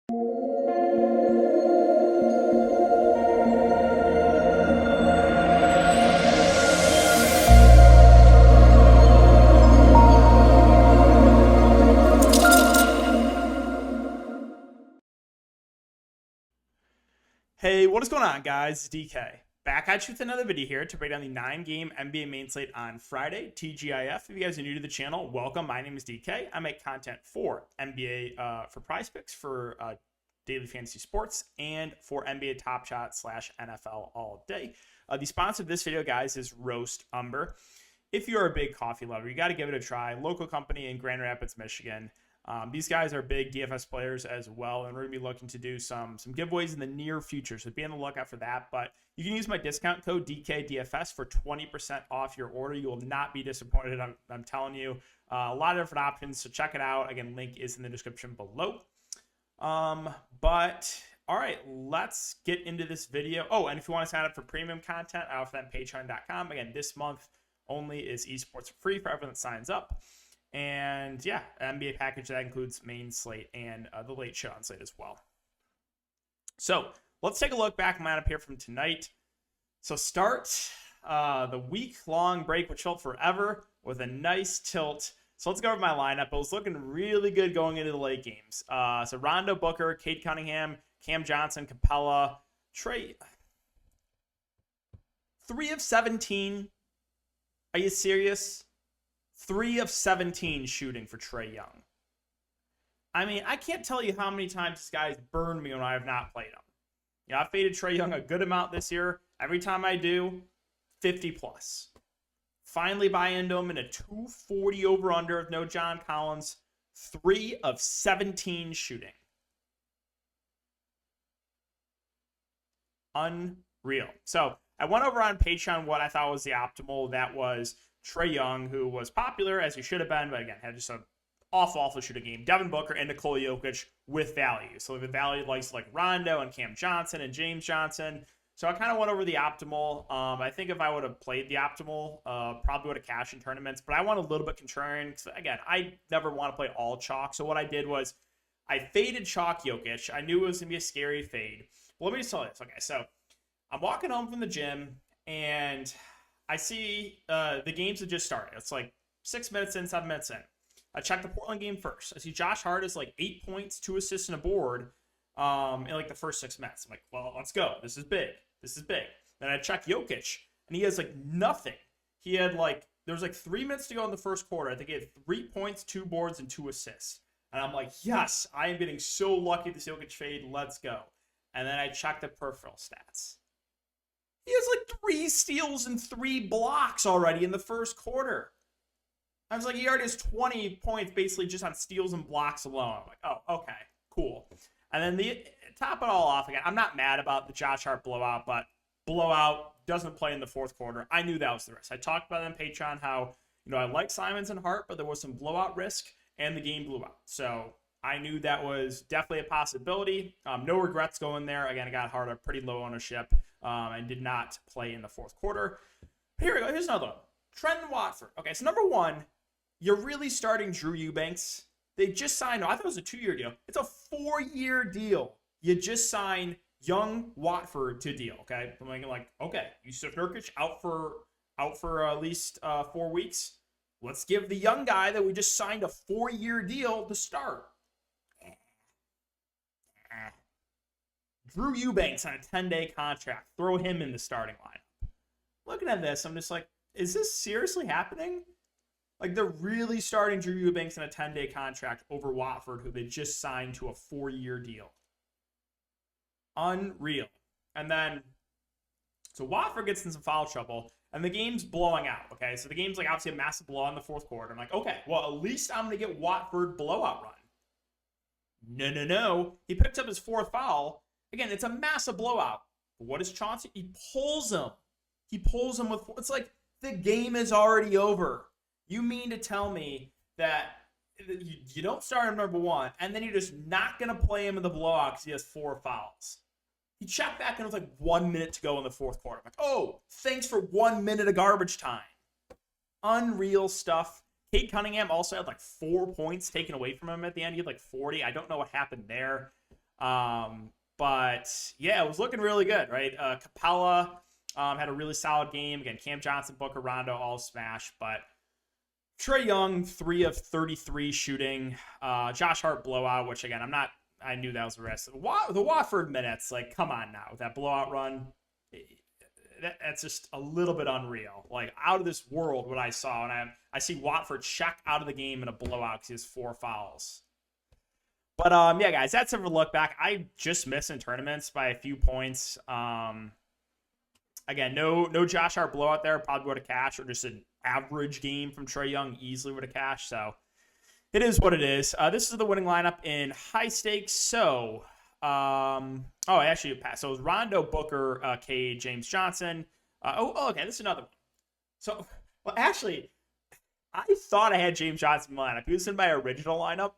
Hey, what is going on, guys? It's DK. Back at you with another video here to break down the 9-game NBA main slate on Friday, TGIF. If you guys are new to the channel, welcome. My name is DK. I make content for NBA, for Prize Picks, for daily fantasy sports, and for NBA Top Shot / NFL all day. The sponsor of this video, guys, is Roast Umber. If you're a big coffee lover, you got to give it a try. Local company in Grand Rapids, Michigan. These guys are big DFS players as well, and we're going to be looking to do some giveaways in the near future, so be on the lookout for that. But you can use my discount code DKDFS for 20% off your order. You will not be disappointed, I'm telling you. A lot of different options, so check it out. Again, link is in the description below. But all right, let's get into this video. Oh, and if you want to sign up for premium content, I offer that on patreon.com. Again, this month only is esports for free for everyone that signs up. And yeah, NBA package that includes main slate and the late show on slate as well. So let's take a look back lineup here from tonight. So start the week-long break, which felt forever, with a nice tilt. So let's go over my lineup. It was looking really good going into the late games. So Rondo, Booker, Cade Cunningham, Cam Johnson, Capella, Trey. 3 of 17. Are you serious? 3 of 17 shooting for Trae Young. I mean, I can't tell you how many times this guy's burned me when I have not played him. Yeah, I've faded Trae Young a good amount this year. Every time I do, 50 plus. Finally buy into him in a 240 over-under of no John Collins. 3 of 17 shooting. Unreal. So I went over on Patreon what I thought was the optimal. That was Trae Young, who was popular as he should have been, but again, had just an awful shooting game. Devin Booker and Nikola Jokic with value. So the value likes like Rondo and Cam Johnson and James Johnson. So I kind of went over the optimal. I think if I would have played the optimal, probably would have cashed in tournaments. But I went a little bit contrarian because, again, I never want to play all chalk. So what I did was I faded chalk Jokic. I knew it was going to be a scary fade. Well, let me just tell you this. Okay, so I'm walking home from the gym, and I see the games that just started. It's like 6 minutes in, 7 minutes in. I check the Portland game first. I see Josh Hart is like 8 points, 2 assists, and a board in like the first 6 minutes. I'm like, well, let's go. This is big. This is big. Then I check Jokic, and he has like nothing. He had like, there was like 3 minutes to go in the first quarter. I think he had 3 points, 2 boards, and 2 assists. And I'm like, yes, I am getting so lucky this Jokic fade. Let's go. And then I check the peripheral stats. He has like 3 steals and 3 blocks already in the first quarter. I was like, he already has 20 points basically just on steals and blocks alone. I'm like, oh, okay, cool. And then top it all off again. I'm not mad about the Josh Hart blowout, but blowout doesn't play in the fourth quarter. I knew that was the risk. I talked about it on Patreon how, I like Simons and Hart, but there was some blowout risk and the game blew out. So I knew that was definitely a possibility. No regrets going there. Again, I got Hart a pretty low ownership. And did not play in the fourth quarter. Here we go. Here's another one. Trent Watford. Okay, so number one, you're really starting Drew Eubanks. They just signed, I thought it was a 2-year deal. It's a 4-year deal. You just signed young Watford to deal, okay? I'm like, okay, Yusuf Nurkic out for at least 4 weeks. Let's give the young guy that we just signed a 4-year deal to start. Drew Eubanks on a 10-day contract. Throw him in the starting lineup. Looking at this, I'm just like, is this seriously happening? Like, they're really starting Drew Eubanks on a 10-day contract over Watford, who they just signed to a 4-year deal. Unreal. And then, so Watford gets in some foul trouble, and the game's blowing out, okay? So the game's like obviously a massive blowout in the fourth quarter. I'm like, okay, well, at least I'm going to get Watford blowout run. No. He picked up his 4th foul. Again, it's a massive blowout. But what does Chauncey? He pulls him. With, it's like the game is already over. You mean to tell me that you don't start him number 1, and then you're just not going to play him in the blowout because he has 4 fouls? He checked back and it was like 1 minute to go in the fourth quarter. I'm like, oh, thanks for 1 minute of garbage time. Unreal stuff. Cade Cunningham also had like 4 points taken away from him at the end. He had like 40. I don't know what happened there. But yeah, it was looking really good, right? Capella had a really solid game. Again, Cam Johnson, Booker, Rondo all smash. But Trae Young, 3 of 33 shooting. Josh Hart blowout, which again, I knew that was the rest. The Watford minutes, like, come on now. That blowout run, that's just a little bit unreal. Like, out of this world what I saw. And I see Watford check out of the game in a blowout because he has 4 fouls. But yeah, guys, that's a look back. I just missed in tournaments by a few points. Again, no Josh Hart blowout there. Probably would have cashed, or just an average game from Trae Young easily would have cashed. So it is what it is. This is the winning lineup in high stakes. So, actually it passed. So it was Rondo, Booker, Cade, James Johnson. Okay, this is another one. So, well, actually, I thought I had James Johnson in my lineup. He was in my original lineup.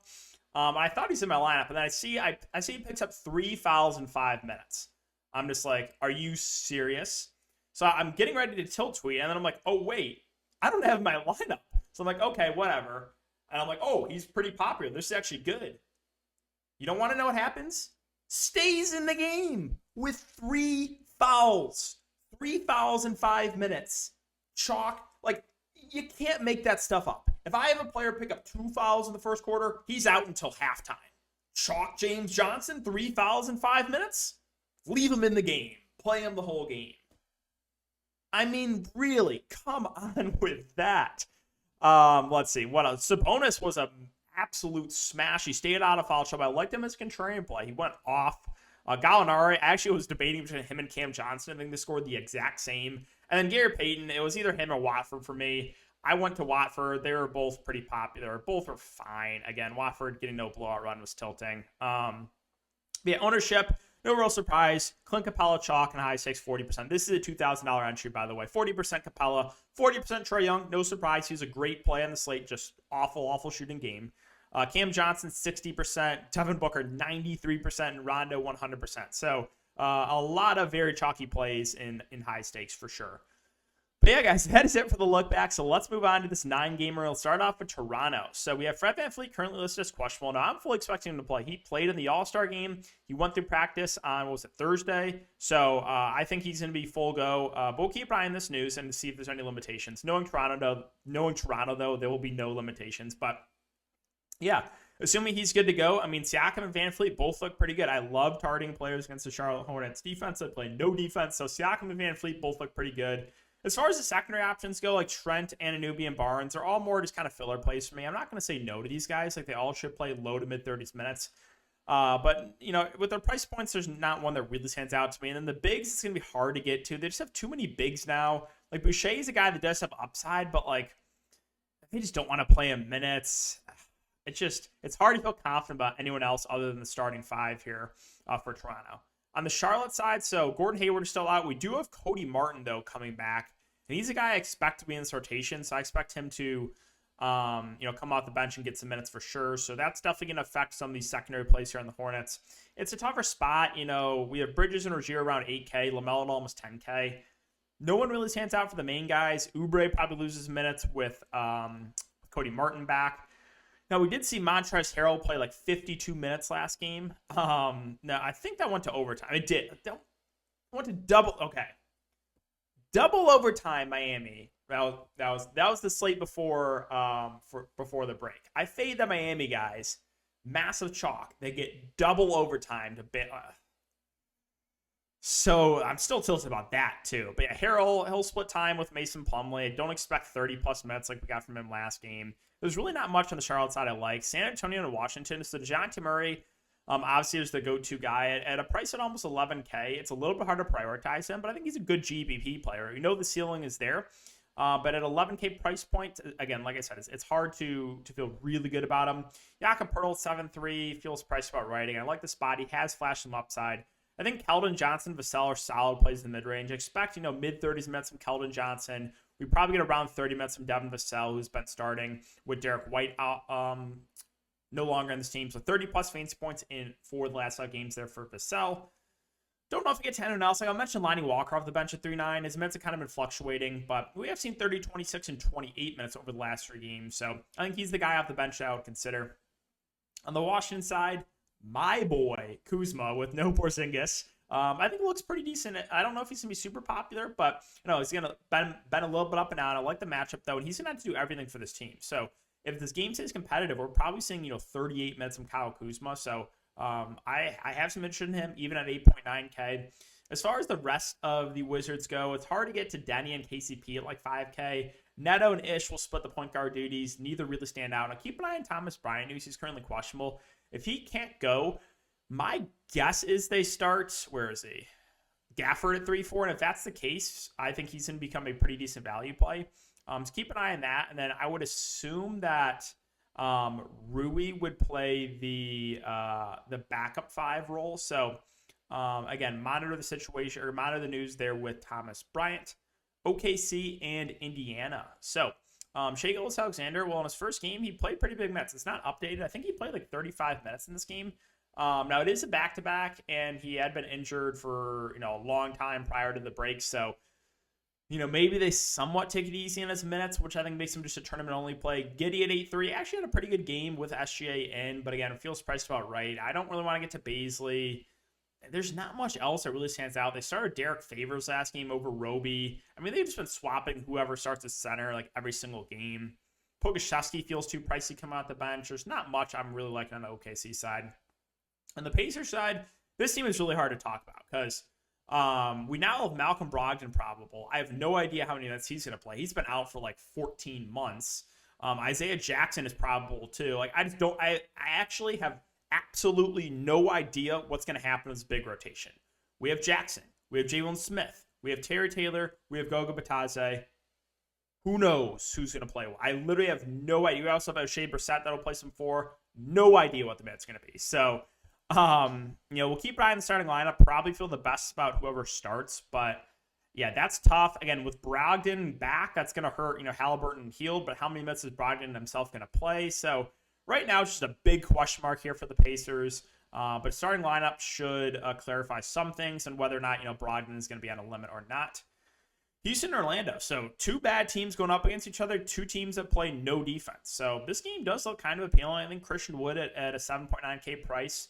I thought he's in my lineup, and then I see he picks up 3 fouls in 5 minutes. I'm just like, are you serious? So I'm getting ready to tilt tweet, and then I'm like, oh wait, I don't have my lineup. So I'm like, okay, whatever. And I'm like, oh, he's pretty popular. This is actually good. You don't want to know what happens? Stays in the game with 3 fouls. 3 fouls in 5 minutes. Chalk. Like, you can't make that stuff up. If I have a player pick up 2 fouls in the first quarter, he's out until halftime. Chalk James Johnson, 3 fouls in 5 minutes? Leave him in the game. Play him the whole game. I mean, really, come on with that. Let's see. What else? Sabonis was an absolute smash. He stayed out of foul trouble. I liked him as contrarian play. He went off. Gallinari, I actually was debating between him and Cam Johnson. I think they scored the exact same. And then Gary Payton, it was either him or Watford for me. I went to Watford. They were both pretty popular. Both were fine. Again, Watford getting no blowout run was tilting. Yeah, ownership, no real surprise. Clint Capella, chalk, and high stakes, 40%. This is a $2,000 entry, by the way. 40% Capella, 40% Trae Young. No surprise. He was a great play on the slate. Just awful shooting game. Cam Johnson, 60%. Devin Booker, 93%. And Rondo, 100%. So a lot of very chalky plays in high stakes for sure. But yeah, guys, that is it for the look back. So let's move on to this 9-gamer. We'll start off with Toronto. So we have Fred VanVleet currently listed as questionable. Now, I'm fully expecting him to play. He played in the All-Star game. He went through practice on, Thursday? So I think he's going to be full go. But we'll keep an eye on this news and see if there's any limitations. Knowing Toronto, though, there will be no limitations. But yeah, assuming he's good to go. I mean, Siakam and VanVleet both look pretty good. I love targeting players against the Charlotte Hornets defense. They play no defense. So Siakam and VanVleet both look pretty good. As far as the secondary options go, like Trent, Anunoby, and Barnes, they're all more just kind of filler plays for me. I'm not going to say no to these guys. Like, they all should play low to mid-30s minutes. But, with their price points, there's not one that really stands out to me. And then the bigs, it's going to be hard to get to. They just have too many bigs now. Like, Boucher is a guy that does have upside, but, like, they just don't want to play him minutes. It's hard to feel confident about anyone else other than the starting 5 here for Toronto. On the Charlotte side, so Gordon Hayward is still out. We do have Cody Martin, though, coming back. And he's a guy I expect to be in this rotation, so I expect him to, come off the bench and get some minutes for sure. So that's definitely going to affect some of these secondary plays here on the Hornets. It's a tougher spot. We have Bridges and Rozier around 8K, LaMelo at almost 10K. No one really stands out for the main guys. Oubre probably loses minutes with Cody Martin back. Now, we did see Montrezl Harrell play like 52 minutes last game. Now, I think that went to overtime. It did. That went to double. Okay. Double overtime, Miami. That was the slate before the break. I fade the Miami guys. Massive chalk. They get double overtime to bit. So I'm still tilted about that too. But yeah, he'll split time with Mason Plumlee. I don't expect 30+ minutes like we got from him last game. There's really not much on the Charlotte side I like. San Antonio and Washington. So DeJounte Murray, obviously, is the go-to guy at a price at almost 11K. It's a little bit hard to prioritize him, but I think he's a good GBP player. The ceiling is there. But at 11K price point, again, like I said, it's hard to feel really good about him. Jakob Poeltl, 7.3, feels priced about right. I like the spot. He has flashed some upside. I think Keldon Johnson, Vassell are solid plays in the mid-range. Expect, mid-30s minutes from Keldon Johnson. We probably get around 30 minutes from Devin Vassell, who's been starting with Derek White out, no longer on this team. So 30+ fantasy points in for the last 5 games there for Vassell. Don't know if we get to anyone else. Like I mentioned, Lonnie Walker off the bench at 3.9. His minutes have kind of been fluctuating, but we have seen 30, 26, and 28 minutes over the last 3 games. So I think he's the guy off the bench that I would consider. On the Washington side, my boy Kuzma with no Porzingis. I think it looks pretty decent. I don't know if he's gonna be super popular, but he's gonna been a little bit up and down. I like the matchup though, and he's gonna have to do everything for this team. So if this game stays competitive, we're probably seeing 38 minutes from Kyle Kuzma. So I have some interest in him, even at 8.9K. As far as the rest of the Wizards go, it's hard to get to Denny and KCP at like 5K. Neto and Ish will split the point guard duties. Neither really stand out. Now keep an eye on Thomas Bryant, who's he's currently questionable. If he can't go, my guess is they start, where is he? Gafford at 3-4. And if that's the case, I think he's going to become a pretty decent value play. So keep an eye on that. And then I would assume that Rui would play the backup 5 role. So again, monitor the situation or monitor the news there with Thomas Bryant, OKC, and Indiana. So Shai Gilgeous-Alexander, well, in his first game, he played pretty big minutes. It's not updated. I think he played like 35 minutes in this game. Now, it is a back-to-back, and he had been injured for a long time prior to the break. So, maybe they somewhat take it easy in his minutes, which I think makes him just a tournament-only play. Giddy at 8-3 actually had a pretty good game with SGA in, but again, it feels priced about right. I don't really want to get to Baisley. There's not much else that really stands out. They started Derek Favors last game over Roby. I mean, they've just been swapping whoever starts at center like every single game. Pokusevski feels too pricey coming out the bench. There's not much I'm really liking on the OKC side. On the Pacers side, this team is really hard to talk about because we now have Malcolm Brogdon probable. I have no idea how many minutes he's going to play. He's been out for like 14 months. Isaiah Jackson is probable too. Like I actually have absolutely no idea what's going to happen with this big rotation. We have Jackson. We have Jalen Smith. We have Terry Taylor. We have Goga Batadze. Who knows who's going to play? I literally have no idea. We also have Shea Brissett that'll play some 4. No idea what the minutes going to be. So, we'll keep an eye on the starting lineup. Probably feel the best about whoever starts. But, yeah, that's tough. Again, with Brogdon back, that's going to hurt, Halliburton healed. But how many minutes is Brogdon himself going to play? So, right now, it's just a big question mark here for the Pacers. But starting lineup should clarify some things and whether or not, Brogdon is going to be on a limit or not. Houston and Orlando. So 2 bad teams going up against each other. 2 teams that play no defense. So this game does look kind of appealing. I think Christian Wood at a 7.9K price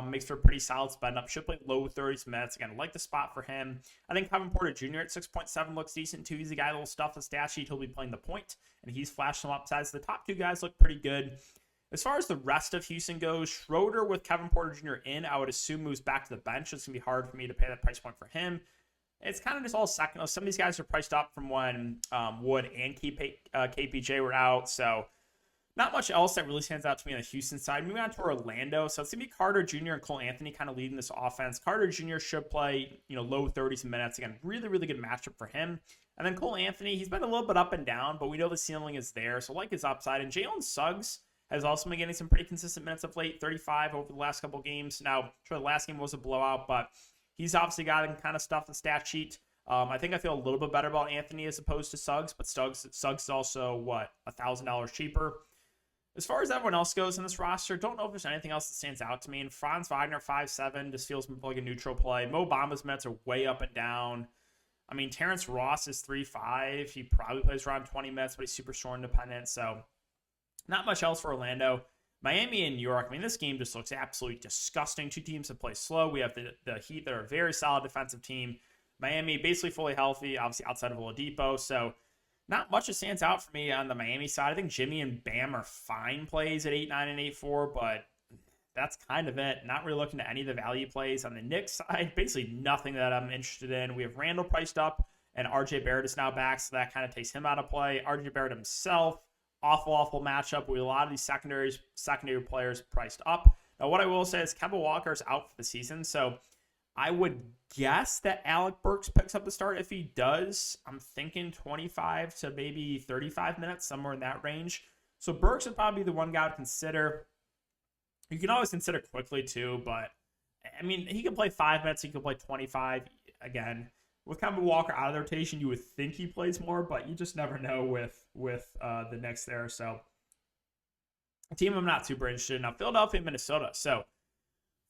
makes for a pretty solid spend up. Should play low 30s minutes. Again, like the spot for him. I think Kevin Porter Jr. at 6.7 looks decent too. He's the guy that will stuff the stat sheet. He'll be playing the point, and he's flashed some upsides. The top 2 guys look pretty good. As far as the rest of Houston goes, Schroeder with Kevin Porter Jr. in, I would assume moves back to the bench. It's going to be hard for me to pay that price point for him. It's kind of just all second. Some of these guys are priced up from when Wood and KPJ were out. So not much else that really stands out to me on the Houston side. Moving on to Orlando. So it's going to be Carter Jr. and Cole Anthony kind of leading this offense. Carter Jr. should play, low 30s minutes. Again, really, really good matchup for him. And then Cole Anthony, he's been a little bit up and down, but we know the ceiling is there. So like his upside. And Jalen Suggs has also been getting some pretty consistent minutes of late, 35 over the last couple games. Now, sure, the last game was a blowout, but he's obviously got him kind of stuff the stat sheet. I think I feel a little bit better about Anthony as opposed to Suggs, but Suggs is also, $1,000 cheaper. As far as everyone else goes in this roster, don't know if there's anything else that stands out to me. And Franz Wagner, 5'7", just feels like a neutral play. Mo Bamba's minutes are way up and down. I mean, Terrence Ross is 3'5". He probably plays around 20 minutes, but he's super short independent. So not much else for Orlando. Miami and New York, I mean, this game just looks absolutely disgusting. 2 teams that play slow. We have the Heat that are a very solid defensive team. Miami basically fully healthy, obviously outside of Oladipo. So not much that stands out for me on the Miami side. I think Jimmy and Bam are fine plays at 8-9 and 8-4, but that's kind of it. Not really looking at any of the value plays. On the Knicks side, basically nothing that I'm interested in. We have Randall priced up, and RJ Barrett is now back, so that kind of takes him out of play. RJ Barrett himself, awful matchup with a lot of these secondary players priced up. Now, what I will say is Kemba Walker is out for the season, so I would guess that Alec Burks picks up the start. If he does, I'm thinking 25 to maybe 35 minutes, somewhere in that range. So Burks would probably be the one guy to consider. You can always consider quickly too, but I mean, he can play 5 minutes. He can play 25. Again, with Kemba Walker out of the rotation, you would think he plays more, but you just never know with the Knicks there. So a team I'm not super interested in. Now, Philadelphia and Minnesota. So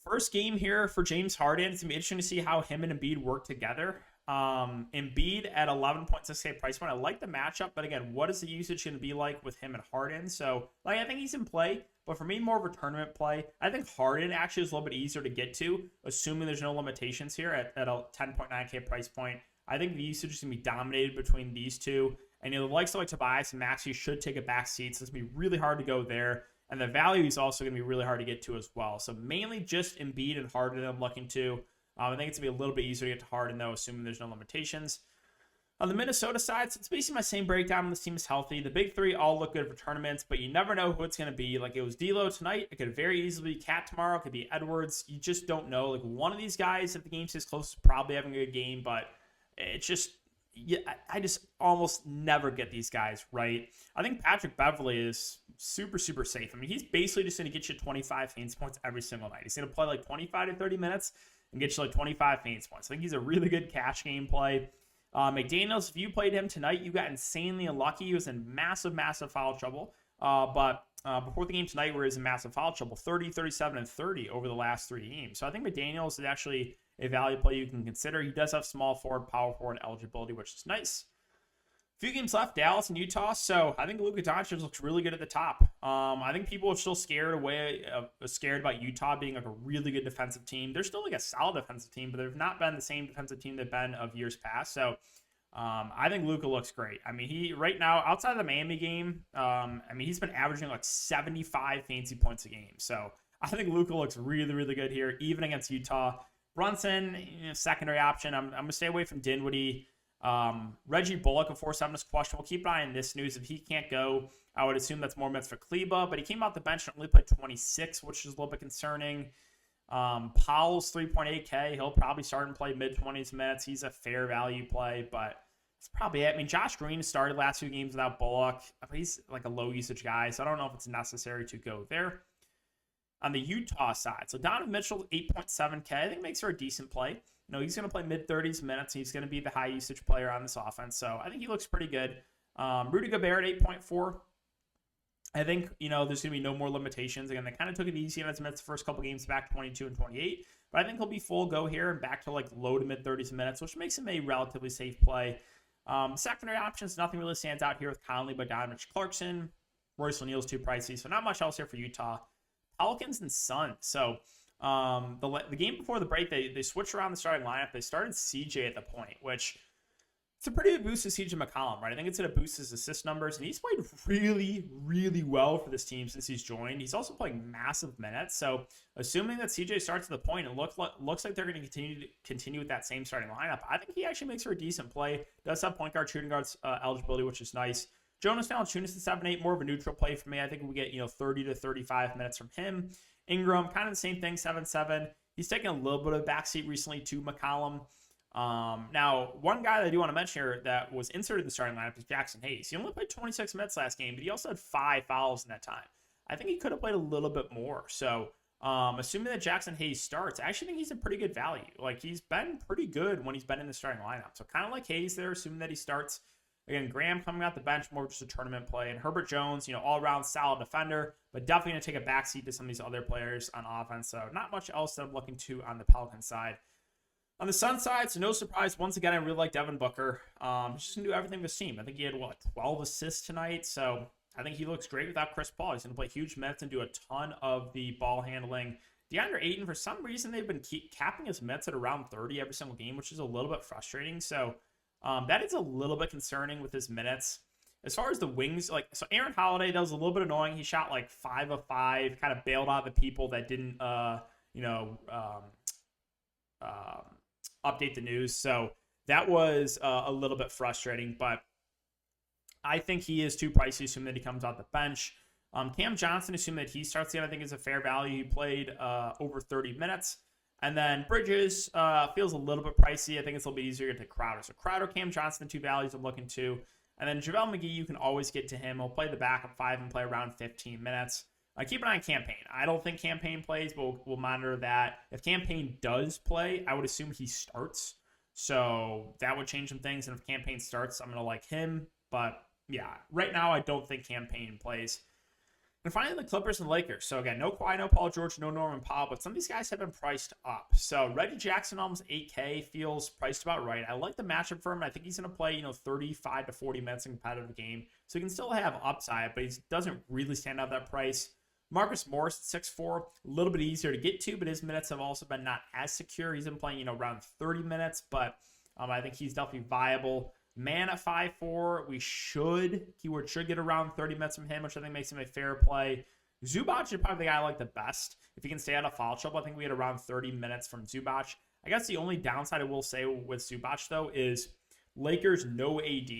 first game here for James Harden. It's going to be interesting to see how him and Embiid work together. Embiid at 11.6K price point. I like the matchup, but again, what is the usage going to be like with him and Harden? So, I think he's in play, But for me, more of a tournament play. I think Harden actually is a little bit easier to get to, assuming there's no limitations here at a 10.9K price point. I think the usage is going to be dominated between these two. And the likes of like Tobias and Maxey should take a back seat. So it's going to be really hard to go there. And the value is also going to be really hard to get to as well. So mainly just Embiid and Harden I'm looking to. I think it's going to be a little bit easier to get to Harden, though, assuming there's no limitations. On the Minnesota side, so it's basically my same breakdown when this team is healthy. The big three all look good for tournaments, but you never know who it's going to be. Like, it was D'Lo tonight. It could very easily be Cat tomorrow. It could be Edwards. You just don't know. Like, one of these guys, if the game stays close, is probably having a good game, but it's just... Yeah, I just almost never get these guys right. I think Patrick Beverley is super, super safe. I mean, he's basically just going to get you 25 fantasy points every single night. He's going to play like 25 to 30 minutes and get you like 25 fantasy points. I think he's a really good cash game play. McDaniels, if you played him tonight, you got insanely unlucky. He was in massive, massive foul trouble. But before the game tonight, where he was in massive foul trouble, 30, 37, and 30 over the last 3 games. So I think McDaniels is actually a value play you can consider. He does have small forward, power forward eligibility, which is nice. Few games left, Dallas and Utah. So I think Luka Doncic looks really good at the top. I think people are still scared about Utah being like a really good defensive team. They're still like a solid defensive team, but they've not been the same defensive team they've been of years past. So I think Luka looks great. I mean, he right now outside of the Miami game, he's been averaging like 75 fantasy points a game. So I think Luka looks really, really good here, even against Utah. Brunson, secondary option. I'm going to stay away from Dinwiddie. Reggie Bullock, of course, is questionable. Keep an eye on this news. If he can't go, I would assume that's more minutes for Kleba, but he came out the bench and only played 26, which is a little bit concerning. Powell's 3.8K. He'll probably start and play mid-20s minutes. He's a fair value play, but that's probably it. I mean, Josh Green started last 2 games without Bullock. He's like a low-usage guy, so I don't know if it's necessary to go there. On the Utah side, so Donovan Mitchell, 8.7K, I think makes for a decent play. He's going to play mid-30s minutes. He's going to be the high-usage player on this offense, so I think he looks pretty good. Rudy Gobert at 8.4. I think, there's going to be no more limitations. Again, they kind of took it easy on his minutes the first couple games back 22 and 28, but I think he'll be full go here and back to like low to mid-30s minutes, which makes him a relatively safe play. Secondary options, nothing really stands out here with Conley, Bogdanovich, Clarkson. Royce O'Neal's too pricey, so not much else here for Utah. Pelicans and Suns. So the game before the break, they switched around the starting lineup. They started CJ at the point, which it's a pretty good boost to CJ McCollum, right? I think it's going to boost his assist numbers, and he's played really, really well for this team since he's joined. He's also playing massive minutes. So assuming that CJ starts at the point, it looks like they're going to continue with that same starting lineup. I think he actually makes for a decent play. Does have point guard, shooting guards eligibility, which is nice. Jonas Valanciunas at 7-8, more of a neutral play for me. I think we get 30 to 35 minutes from him. Ingram, kind of the same thing, 7-7. He's taken a little bit of a backseat recently to McCollum. Now, one guy that I do want to mention here that was inserted in the starting lineup is Jackson Hayes. He only played 26 minutes last game, but he also had 5 fouls in that time. I think he could have played a little bit more. So, assuming that Jackson Hayes starts, I actually think he's a pretty good value. Like, he's been pretty good when he's been in the starting lineup. So, kind of like Hayes there, assuming that he starts. Again, Graham coming out the bench, more just a tournament play. And Herbert Jones, all-around solid defender, but definitely going to take a backseat to some of these other players on offense. So not much else that I'm looking to on the Pelican side. On the Sun side, so no surprise. Once again, I really like Devin Booker. He's just going to do everything with this team. I think he had, 12 assists tonight. So I think he looks great without Chris Paul. He's going to play huge minutes and do a ton of the ball handling. DeAndre Ayton, for some reason, they've been capping his minutes at around 30 every single game, which is a little bit frustrating. So that is a little bit concerning with his minutes. As far as the wings, so Aaron Holiday, that was a little bit annoying. He shot 5 of 5, kind of bailed out the people that didn't, update the news. So that was a little bit frustrating, but I think he is too pricey, assuming that he comes off the bench. Cam Johnson, assuming that he starts the game, I think is a fair value. He played over 30 minutes. And then Bridges feels a little bit pricey. I think it's a little bit easier to get to Crowder. So Crowder, Cam Johnson, the 2 values I'm looking to. And then JaVale McGee, you can always get to him. He'll play the backup 5 and play around 15 minutes. Keep an eye on Campaign. I don't think Campaign plays, but we'll monitor that. If Campaign does play, I would assume he starts. So that would change some things. And if Campaign starts, I'm going to like him. But yeah, right now I don't think Campaign plays. And finally, the Clippers and Lakers. So again, no Kawhi, no Paul George, no Norman Powell, but some of these guys have been priced up. So Reggie Jackson, almost 8K, feels priced about right. I like the matchup for him. I think he's going to play, 35 to 40 minutes in a competitive game. So he can still have upside, but he doesn't really stand out that price. Marcus Morris at 6'4", a little bit easier to get to, but his minutes have also been not as secure. He's been playing, around 30 minutes, but I think he's definitely viable. Man at 5'4", we should get around 30 minutes from him, which I think makes him a fair play. Zubac is probably the guy I like the best. If he can stay out of foul trouble, I think we get around 30 minutes from Zubac. I guess the only downside I will say with Zubac, though, is Lakers no AD.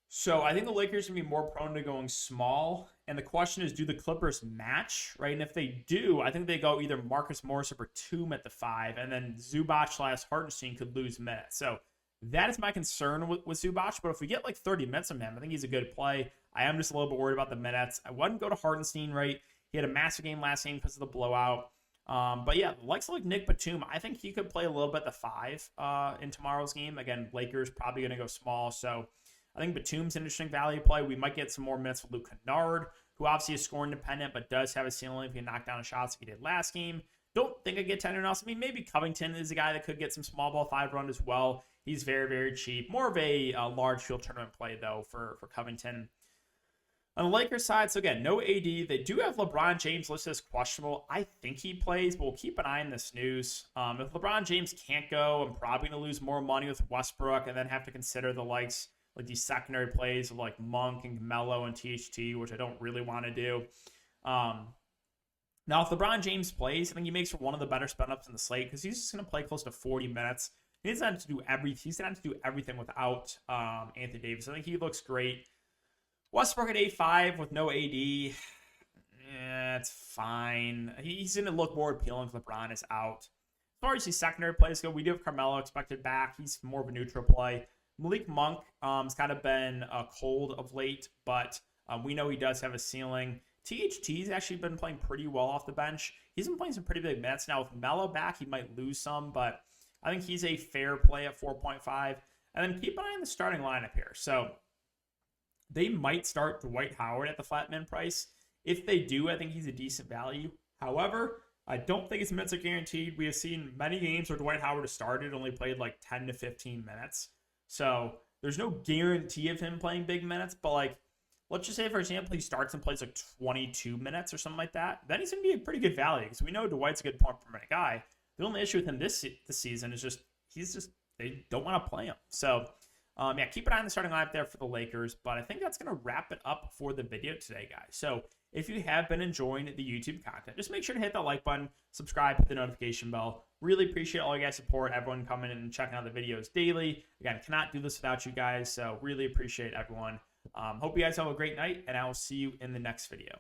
So I think the Lakers are going to be more prone to going small. And the question is, do the Clippers match, right? And if they do, I think they go either Marcus Morris or Batum at the 5, and then Zubac/Hartenstein could lose minutes. So that is my concern with Zubac. But if we get like 30 minutes from him, I think he's a good play. I am just a little bit worried about the minutes. I wouldn't go to Hartenstein, right? He had a massive game last game because of the blowout. But yeah, likes like Nick Batum, I think he could play a little bit the 5 in tomorrow's game. Again, Lakers probably going to go small. So I think Batum's an interesting value play. We might get some more minutes with Luke Kennard, who obviously is scoring dependent, but does have a ceiling if he can knock down shots like he did last game. Don't think I get anyone else. I mean, maybe Covington is a guy that could get some small ball 5 run as well. He's very, very cheap. More of a large field tournament play, though, for Covington. On the Lakers side, so again, no AD. They do have LeBron James listed as questionable. I think he plays, but we'll keep an eye on this news. If LeBron James can't go, I'm probably going to lose more money with Westbrook and then have to consider the likes like these secondary plays of like Monk and Melo and THT, which I don't really want to do. Now, if LeBron James plays, I think he makes for one of the better spin-ups in the slate because he's just going to play close to 40 minutes. He's going to have to do everything without Anthony Davis. I think he looks great. Westbrook at 8'5" with no AD. Yeah, it's fine. He's going to look more appealing if LeBron is out. As far as these secondary plays go, we do have Carmelo expected back. He's more of a neutral play. Malik Monk has kind of been cold of late, but we know he does have a ceiling. THT's actually been playing pretty well off the bench. He's been playing some pretty big minutes. Now, with Melo back, he might lose some, but I think he's a fair play at 4.5. And then keep an eye on the starting lineup here. So they might start Dwight Howard at the flat min price. If they do, I think he's a decent value. However, I don't think his minutes are guaranteed. We have seen many games where Dwight Howard has started, only played like 10 to 15 minutes. So there's no guarantee of him playing big minutes, but like, let's just say, for example, he starts and plays like 22 minutes or something like that. Then he's going to be a pretty good value because we know Dwight's a good point per minute guy. The only issue with him this season is they don't want to play him. So, yeah, keep an eye on the starting lineup there for the Lakers. But I think that's going to wrap it up for the video today, guys. So if you have been enjoying the YouTube content, just make sure to hit that like button, subscribe, hit the notification bell. Really appreciate all you guys' support, everyone coming in and checking out the videos daily. Again, cannot do this without you guys, so really appreciate everyone. Hope you guys have a great night, and I will see you in the next video.